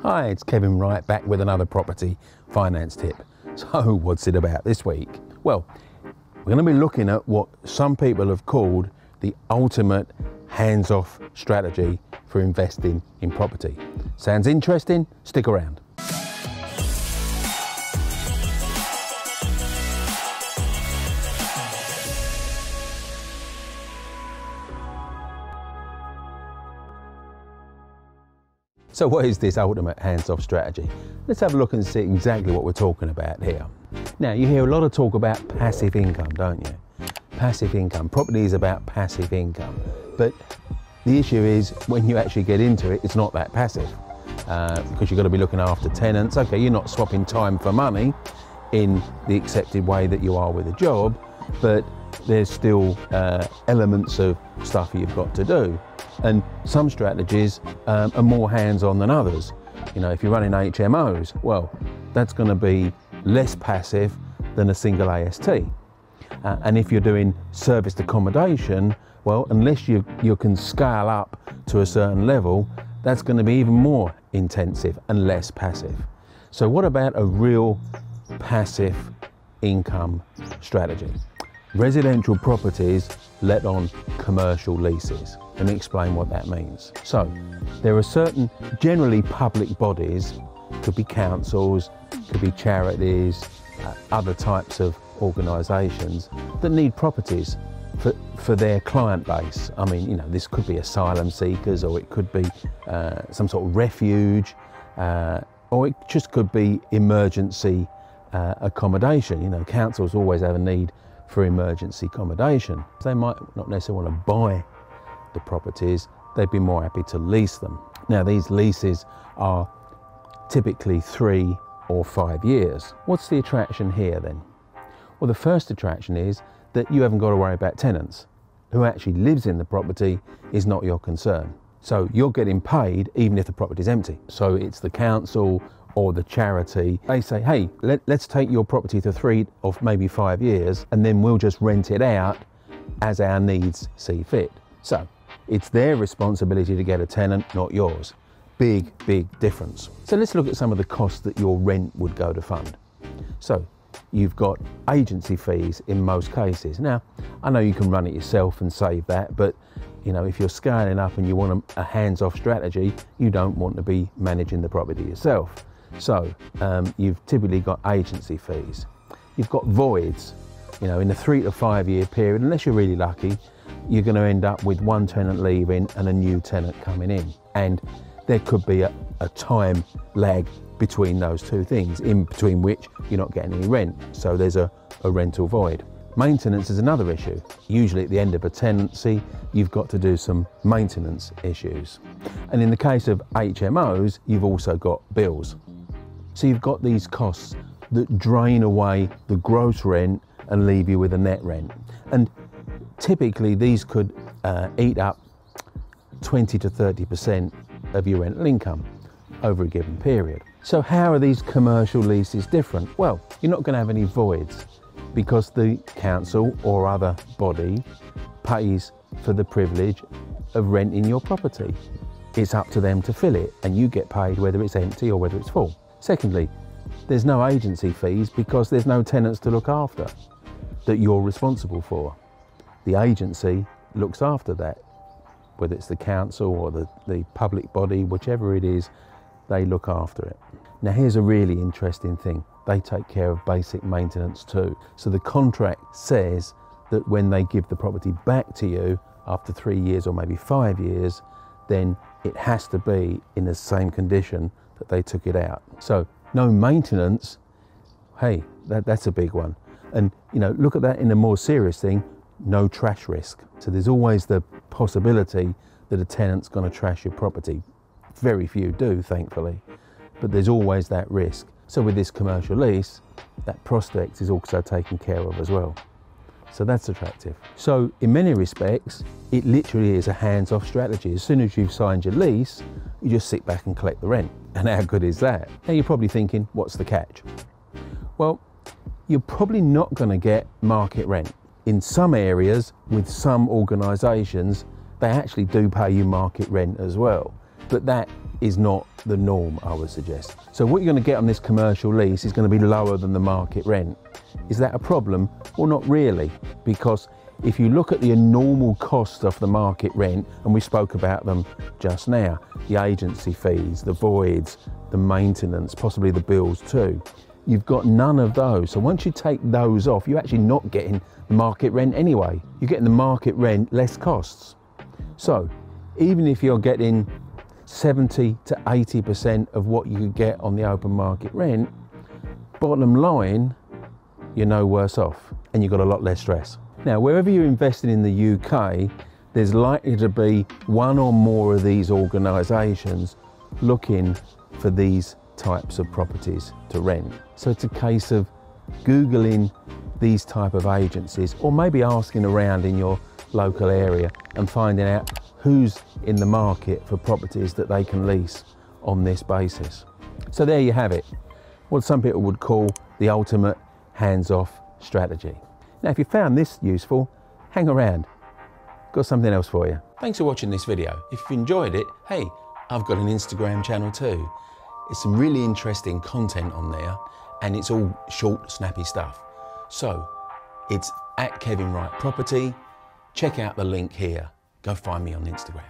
Hi, it's Kevin Wright back with another property finance tip. So what's it about this week? Well, we're going to be looking at what some people have called the ultimate hands-off strategy for investing in property. Sounds interesting? Stick around. So what is this ultimate hands-off strategy? Let's have a look and see exactly what we're talking about here. Now, you hear a lot of talk about passive income, don't you? Passive income. Property is about passive income. But the issue is, when you actually get into it, it's not that passive. Because you've got to be looking after tenants. Okay, you're not swapping time for money in the accepted way that you are with a job, but there's still elements of stuff you've got to do. And some strategies are more hands-on than others. You know, if you're running HMOs, well, that's going to be less passive than a single AST. And if you're doing serviced accommodation, well, unless you can scale up to a certain level, that's going to be even more intensive and less passive. So what about a real passive income strategy? Residential properties let on commercial leases. Let me explain what that means. So there are certain generally public bodies, could be councils, could be charities, other types of organisations that need properties for their client base. I mean, you know, this could be asylum seekers, or it could be some sort of refuge, or it just could be emergency accommodation. You know, councils always have a need for emergency accommodation. They might not necessarily want to buy the properties, they'd be more happy to lease them. Now, these leases are typically 3 or 5 years. What's the attraction here then? Well, the first attraction is that you haven't got to worry about tenants. Who actually lives in the property is not your concern. So you're getting paid even if the property is empty. So it's the council or the charity, they say, hey, let's take your property to 3 or maybe 5 years, and then we'll just rent it out as our needs see fit. So it's their responsibility to get a tenant, not yours. Big, big difference. So let's look at some of the costs that your rent would go to fund. So you've got agency fees in most cases. Now, I know you can run it yourself and save that, but you know, if you're scaling up and you want a hands-off strategy, you don't want to be managing the property yourself. So you've typically got agency fees. You've got voids. You know, in a 3 to 5 year period, unless you're really lucky, you're going to end up with one tenant leaving and a new tenant coming in. And there could be a time lag between those two things, in between which you're not getting any rent. So there's a rental void. Maintenance is another issue. Usually at the end of a tenancy, you've got to do some maintenance issues. And in the case of HMOs, you've also got bills. So you've got these costs that drain away the gross rent and leave you with a net rent. And typically these could eat up 20 to 30% of your rental income over a given period. So how are these commercial leases different? Well, you're not going to have any voids because the council or other body pays for the privilege of renting your property. It's up to them to fill it, and you get paid whether it's empty or whether it's full. Secondly, there's no agency fees because there's no tenants to look after that you're responsible for. The agency looks after that, whether it's the council or the public body, whichever it is, they look after it. Now, here's a really interesting thing. They take care of basic maintenance too. So the contract says that when they give the property back to you after 3 years or maybe 5 years, then it has to be in the same condition that they took it out. So no maintenance, hey, that's a big one. And you know, look at that in a more serious thing, no trash risk. So there's always the possibility that a tenant's going to trash your property. Very few do, thankfully, but there's always that risk. So with this commercial lease, that prospect is also taken care of as well. So that's attractive. So in many respects, it literally is a hands-off strategy. As soon as you've signed your lease, you just sit back and collect the rent. And how good is that? Now you're probably thinking, what's the catch? Well, you're probably not going to get market rent. In some areas, with some organisations, they actually do pay you market rent as well. But that is not the norm, I would suggest. So what you're going to get on this commercial lease is going to be lower than the market rent. Is that a problem? Well, not really, because if you look at the normal cost of the market rent, and we spoke about them just now, the agency fees, the voids, the maintenance, possibly the bills too, you've got none of those. So once you take those off, you're actually not getting the market rent anyway. You're getting the market rent less costs. So even if you're getting 70 to 80% of what you could get on the open market rent, bottom line, you're no worse off and you've got a lot less stress. Now, wherever you're investing in the UK, there's likely to be one or more of these organisations looking for these types of properties to rent. So it's a case of Googling these type of agencies, or maybe asking around in your local area and finding out who's in the market for properties that they can lease on this basis. So there you have it, what some people would call the ultimate hands-off strategy. Now, if you found this useful, hang around. Got something else for you. Thanks for watching this video. If you enjoyed it, hey, I've got an Instagram channel too. It's some really interesting content on there, and it's all short, snappy stuff. So it's @Kevin Wright Property. Check out the link here. Go find me on Instagram.